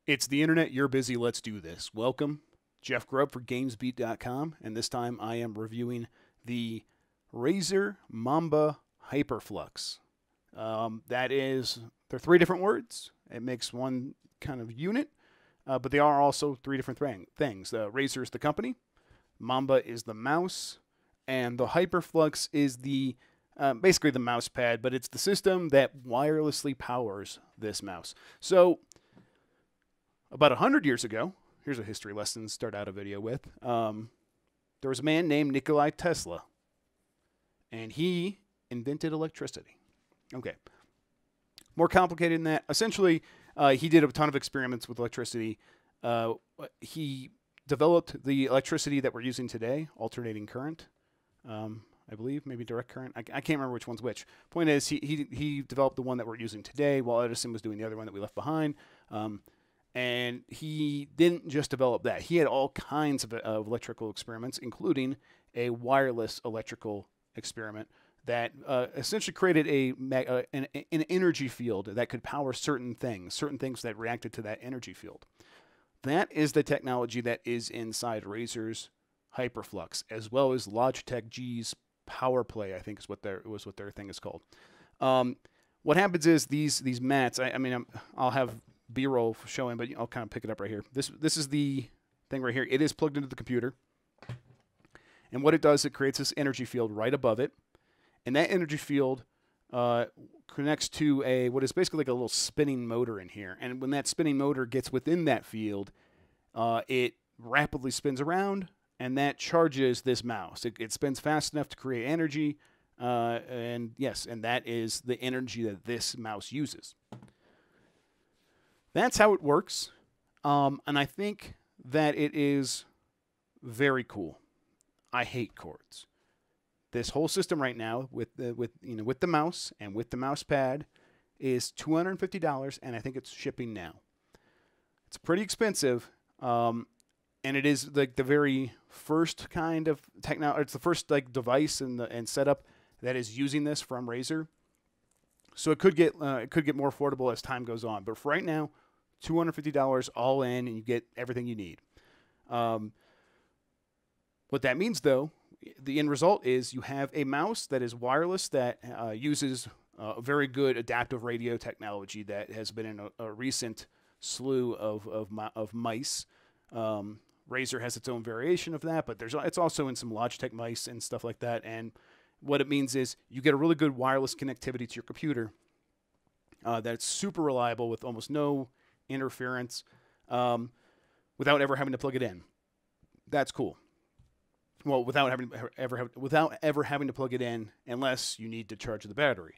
It's the internet, you're busy, let's do this. Welcome, Jeff Grubb for GamesBeat.com, and this time I am reviewing the Razer Mamba Hyperflux. They're three different words. It makes one kind of unit, but they are also three different things. Razer is the company, Mamba is the mouse, and the Hyperflux is basically the mouse pad, but it's the system that wirelessly powers this mouse. So about 100 years ago, here's a history lesson to start out a video with. There was a man named Nikola Tesla, and he invented electricity. Okay. More complicated than that. Essentially, he did a ton of experiments with electricity. He developed the electricity that we're using today, alternating current, I believe, maybe direct current. I can't remember which one's which. Point is, he developed the one that we're using today, while Edison was doing the other one that we left behind. And he didn't just develop that. He had all kinds of electrical experiments, including a wireless electrical experiment that essentially created an energy field that could power certain things that reacted to that energy field. That is the technology that is inside Razer's Hyperflux, as well as Logitech G's PowerPlay, I think is what their thing is called. What happens is these mats. I'll have B-roll showing, but I'll kind of pick it up right here. This is the thing right here. It is plugged into the computer, and what it does, it creates this energy field right above it, and that energy field connects to what is basically like a little spinning motor in here. And when that spinning motor gets within that field, it rapidly spins around, and that charges this mouse. It spins fast enough to create energy, and that is the energy that this mouse uses. That's how it works, and I think that it is very cool. I hate cords. This whole system right now with the mouse and with the mouse pad is $250, and I think it's shipping now. It's pretty expensive, and it is like the very first kind of technology. It's the first like device and setup that is using this from Razer. So it could get more affordable as time goes on. But for right now, $250 all in, and you get everything you need. What that means, though, the end result is you have a mouse that is wireless that uses very good adaptive radio technology that has been in a recent slew of mice. Razer has its own variation of that, but it's also in some Logitech mice and stuff like that. And what it means is you get a really good wireless connectivity to your computer that's super reliable with almost no interference without ever having to plug it in. That's cool. Well, without ever having to plug it in, unless you need to charge the battery.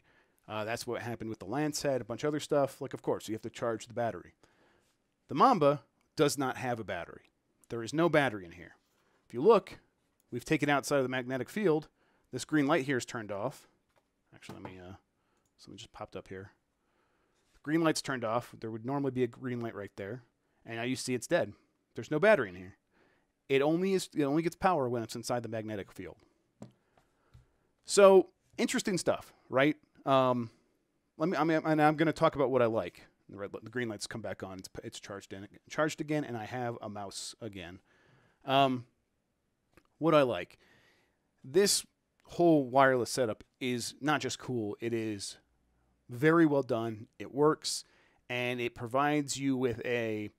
That's what happened with the Lancet, a bunch of other stuff. Like, of course, you have to charge the battery. The Mamba does not have a battery. There is no battery in here. If you look, we've taken outside of the magnetic field. This green light here is turned off. Actually, something just popped up here. The green light's turned off. There would normally be a green light right there, and now you see it's dead. There's no battery in here. It only gets power when it's inside the magnetic field. So interesting stuff, right? I'm going to talk about what I like. The green lights come back on. It's charged again, and I have a mouse again. What I like, this whole wireless setup is not just cool. It is very well done. It works, and it provides you with a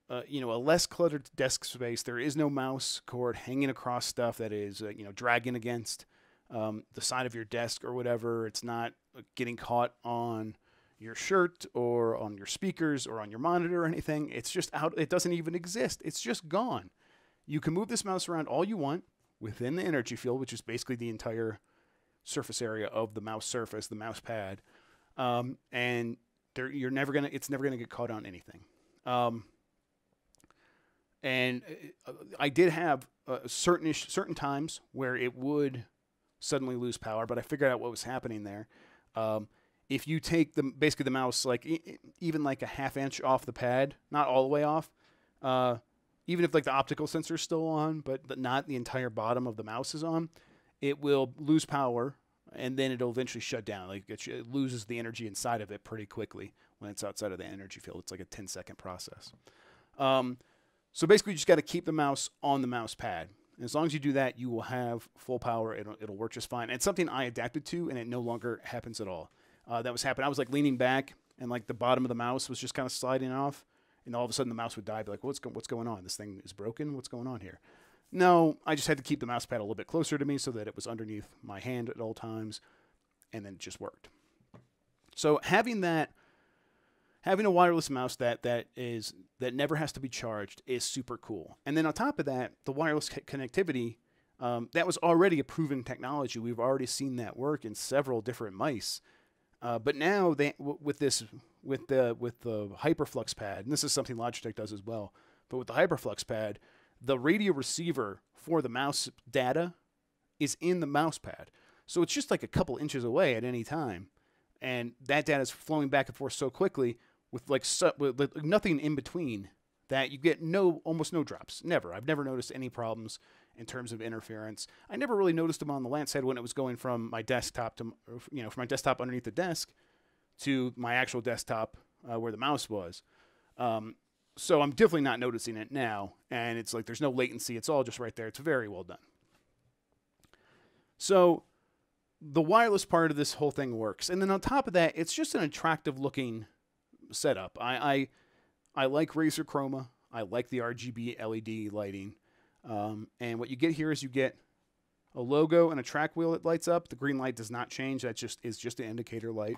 less cluttered desk space. There is no mouse cord hanging across stuff that is, dragging against the side of your desk or whatever. It's not getting caught on your shirt or on your speakers or on your monitor or anything. It's just out. It doesn't even exist. It's just gone. You can move this mouse around all you want within the energy field, which is basically the entire surface area of the mouse surface, the mouse pad, and it's never gonna get caught on anything. And I did have certain times where it would suddenly lose power, but I figured out what was happening there. If you take basically the mouse even like a ½ inch off the pad, not all the way off, even if like the optical sensor is still on, but not the entire bottom of the mouse is on, it will lose power, and then it'll eventually shut down. Like it loses the energy inside of it pretty quickly when it's outside of the energy field. It's like a 10-second process. So basically, you just got to keep the mouse on the mouse pad. And as long as you do that, you will have full power. It'll work just fine. And it's something I adapted to, and it no longer happens at all. That was happening. I was like leaning back, and like the bottom of the mouse was just kind of sliding off, and all of a sudden the mouse would die. I'd be like, what's going on? This thing is broken. What's going on here? No, I just had to keep the mouse pad a little bit closer to me so that it was underneath my hand at all times, and then it just worked. So having a wireless mouse that never has to be charged is super cool. And then on top of that, the wireless connectivity, that was already a proven technology. We've already seen that work in several different mice. But now with the Hyperflux pad, and this is something Logitech does as well, but with the Hyperflux pad, the radio receiver for the mouse data is in the mouse pad. So it's just like a couple inches away at any time. And that data is flowing back and forth so quickly with nothing in between that you get almost no drops. Never. I've never noticed any problems in terms of interference. I never really noticed them on the LAN side when it was going from my desktop to, from my desktop underneath the desk to my actual desktop where the mouse was. So I'm definitely not noticing it now. And it's like there's no latency. It's all just right there. It's very well done. So the wireless part of this whole thing works. And then on top of that, it's just an attractive looking setup. I like Razer Chroma. I like the RGB LED lighting. And what you get here is you get a logo and a track wheel that lights up. The green light does not change. That is just an indicator light.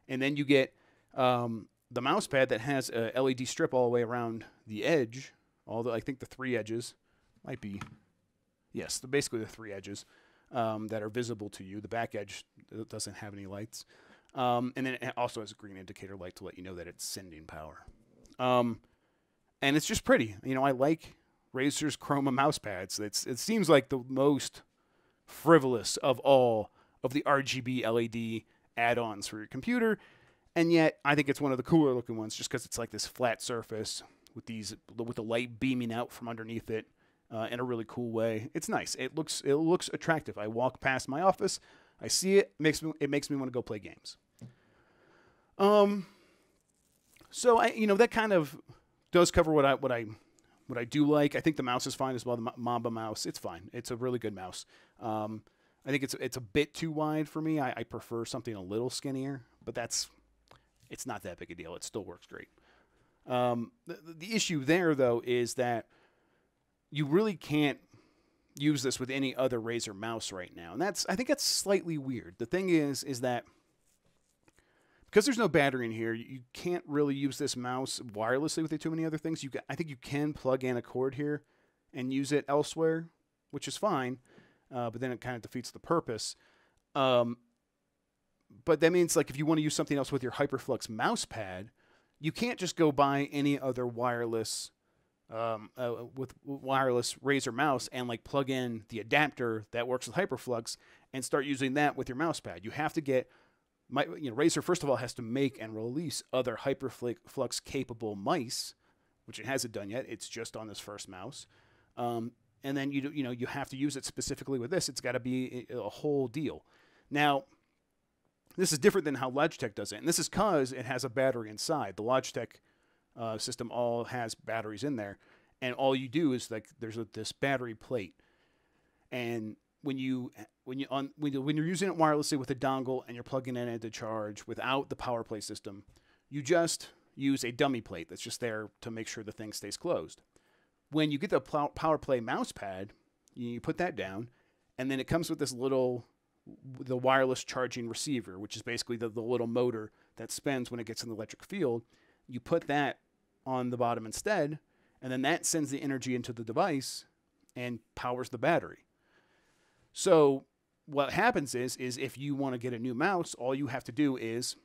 And then you get the mouse pad that has a LED strip all the way around the edge. Although I think the 3 edges might be, yes, basically the 3 edges that are visible to you. The back edge doesn't have any lights. And then it also has a green indicator light to let you know that it's sending power. And it's just pretty. You know, I like Razer's Chroma mouse pads. It seems like the most frivolous of all of the RGB LED add-ons for your computer. And yet, I think it's one of the cooler looking ones just because it's like this flat surface with the light beaming out from underneath it in a really cool way. It's nice. It looks attractive. I walk past my office, I see it, it makes me want to go play games. So that kind of does cover what I do like. I think the mouse is fine as well. The Mamba mouse, it's fine. It's a really good mouse. I think it's a bit too wide for me. I prefer something a little skinnier, but it's not that big a deal. It still works great. The issue there, though, is that you really can't use this with any other Razer mouse right now. And I think that's slightly weird. The thing is that because there's no battery in here, you can't really use this mouse wirelessly with too many other things. I think you can plug in a cord here and use it elsewhere, which is fine, but then it kind of defeats the purpose. But that means, like, if you want to use something else with your Hyperflux mouse pad, you can't just go buy any other wireless wireless Razer mouse and like plug in the adapter that works with Hyperflux and start using that with your mouse pad. You have to get Razer first of all has to make and release other Hyperflux capable mice, which it hasn't done yet. It's just on this first mouse. And then you have to use it specifically with this. It's got to be a whole deal. Now, this is different than how Logitech does it, and this is because it has a battery inside. The Logitech system all has batteries in there, and all you do is like there's this battery plate, and when you're using it wirelessly with a dongle and you're plugging it in to charge without the power play system, you just use a dummy plate that's just there to make sure the thing stays closed. When you get the power play mouse pad, you put that down, and then it comes with the wireless charging receiver, which is basically the little motor that spins when it gets in the electric field. You put that on the bottom instead, and then that sends the energy into the device and powers the battery. So what happens is if you want to get a new mouse, all you have to do is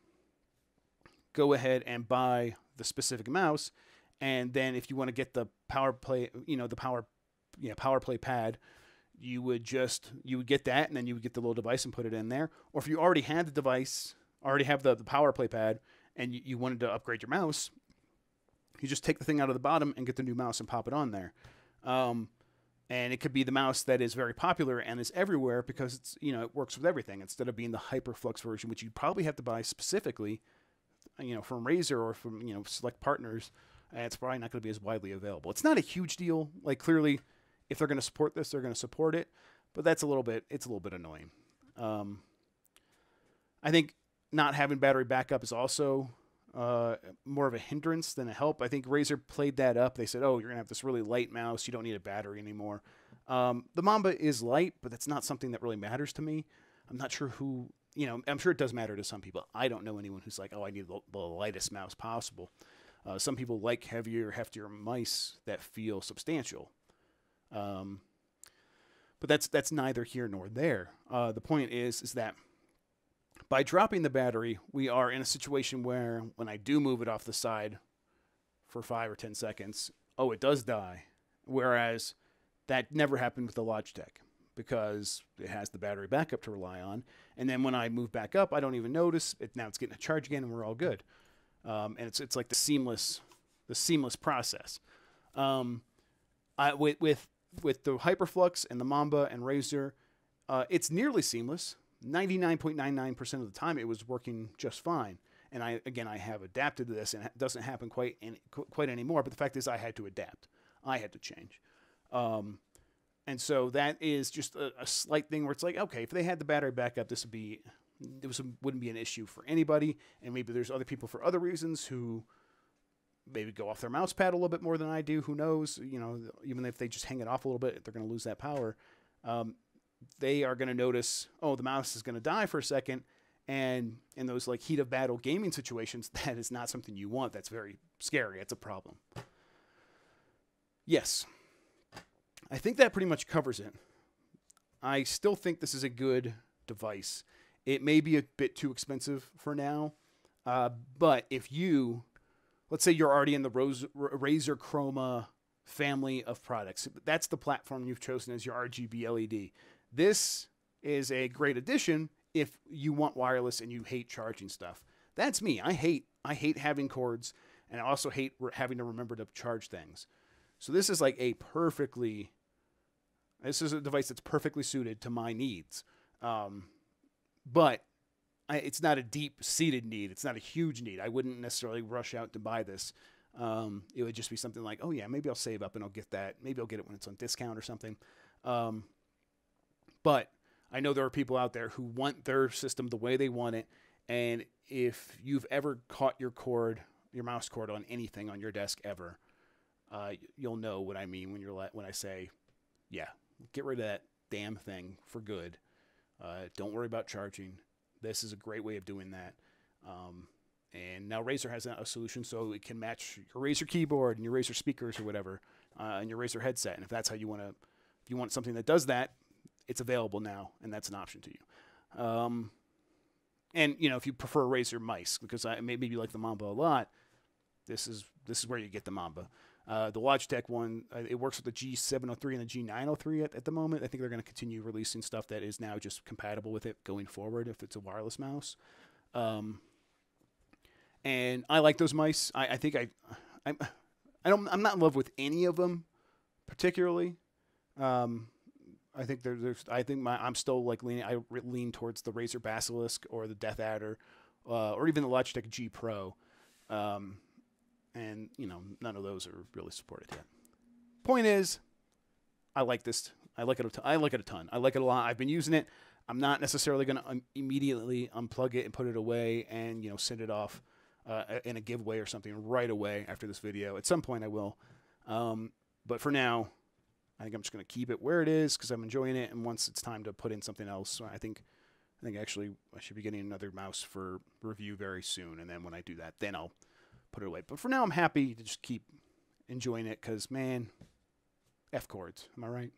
go ahead and buy the specific mouse, and then if you want to get the power play, power play pad, you would get that, and then you would get the little device and put it in there. Or if you already had the device, already have the power play pad, and you wanted to upgrade your mouse, you just take the thing out of the bottom and get the new mouse and pop it on there. And it could be the mouse that is very popular and is everywhere because it works with everything instead of being the Hyperflux version, which you'd probably have to buy specifically from Razer or from select partners, it's probably not going to be as widely available. It's not a huge deal. Like clearly, if they're going to support this, they're going to support it. But it's a little bit annoying. I think not having battery backup is also more of a hindrance than a help. I think Razer played that up. They said, "Oh, you're gonna have this really light mouse. You don't need a battery anymore." The Mamba is light, but that's not something that really matters to me. I'm not sure who. I'm sure it does matter to some people. I don't know anyone who's like, "Oh, I need the lightest mouse possible." Some people like heavier, heftier mice that feel substantial. But that's neither here nor there. The point is that by dropping the battery, we are in a situation where when I do move it off the side for 5 or 10 seconds, it does die. Whereas that never happened with the Logitech because it has the battery backup to rely on. And then when I move back up, I don't even notice it. Now it's getting a charge again, and we're all good. And it's like the seamless process. With the Hyperflux and the Mamba and Razer, it's nearly seamless. 99.99% of the time, it was working just fine. And I have adapted to this, and it doesn't happen quite anymore. But the fact is, I had to adapt. I had to change. And so that is just a slight thing where it's like, okay, if they had the battery backup, this wouldn't be an issue for anybody. And maybe there's other people for other reasons who maybe go off their mouse pad a little bit more than I do. Who knows? Even if they just hang it off a little bit, they're going to lose that power. They are going to notice, the mouse is going to die for a second. And in those like heat of battle gaming situations, that is not something you want. That's very scary. It's a problem. Yes. I think that pretty much covers it. I still think this is a good device. It may be a bit too expensive for now. But if let's say you're already in the Razer Chroma family of products, that's the platform you've chosen as your RGB LED. This is a great addition if you want wireless and you hate charging stuff. That's me. I hate having cords, and I also hate having to remember to charge things. So this is like this is a device that's perfectly suited to my needs. But it's not a deep-seated need. It's not a huge need. I wouldn't necessarily rush out to buy this. It would just be something like, oh yeah, maybe I'll save up and I'll get that. Maybe I'll get it when it's on discount or something. But I know there are people out there who want their system the way they want it. And if you've ever caught your mouse cord on anything on your desk ever, you'll know what I mean when I say, yeah, get rid of that damn thing for good. Don't worry about charging. This is a great way of doing that. And now Razer has a solution so it can match your Razer keyboard and your Razer speakers or whatever, and your Razer headset. And if that's how you if you want something that does that, it's available now, and that's an option to you. And if you prefer a Razer mice, because maybe you like the Mamba a lot, this is where you get the Mamba. The Logitech one, it works with the G703 and the G903 at the moment. I think they're going to continue releasing stuff that is now just compatible with it going forward if it's a wireless mouse. And I like those mice. I think I'm not in love with any of them particularly. I think I'm still like lean towards the Razer Basilisk or the Death Adder, or even the Logitech G Pro. And none of those are really supported yet. Point is, I like this. I like it a ton. I like it a lot. I've been using it. I'm not necessarily going to immediately unplug it and put it away and send it off in a giveaway or something right away after this video. At some point I will. But for now, I think I'm just going to keep it where it is because I'm enjoying it. And once it's time to put in something else, I think actually I should be getting another mouse for review very soon. And then when I do that, then I'll put it away. But for now, I'm happy to just keep enjoying it because, man, F cords. Am I right?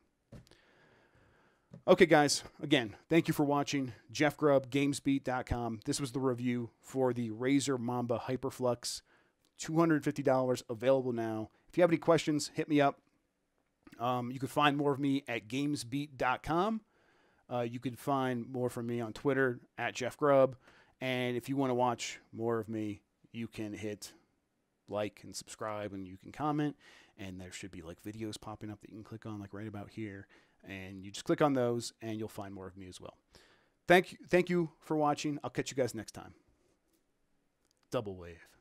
Okay, guys. Again, thank you for watching. Jeff Grubb, GamesBeat.com. This was the review for the Razer Mamba Hyperflux. $250 available now. If you have any questions, hit me up. You can find more of me at GamesBeat.com. You can find more from me on Twitter at Jeff Grubb. And if you want to watch more of me, you can hit like and subscribe, and you can comment, and there should be like videos popping up that you can click on like right about here, and you just click on those and you'll find more of me as well. Thank you for watching. I'll catch you guys next time. double wave.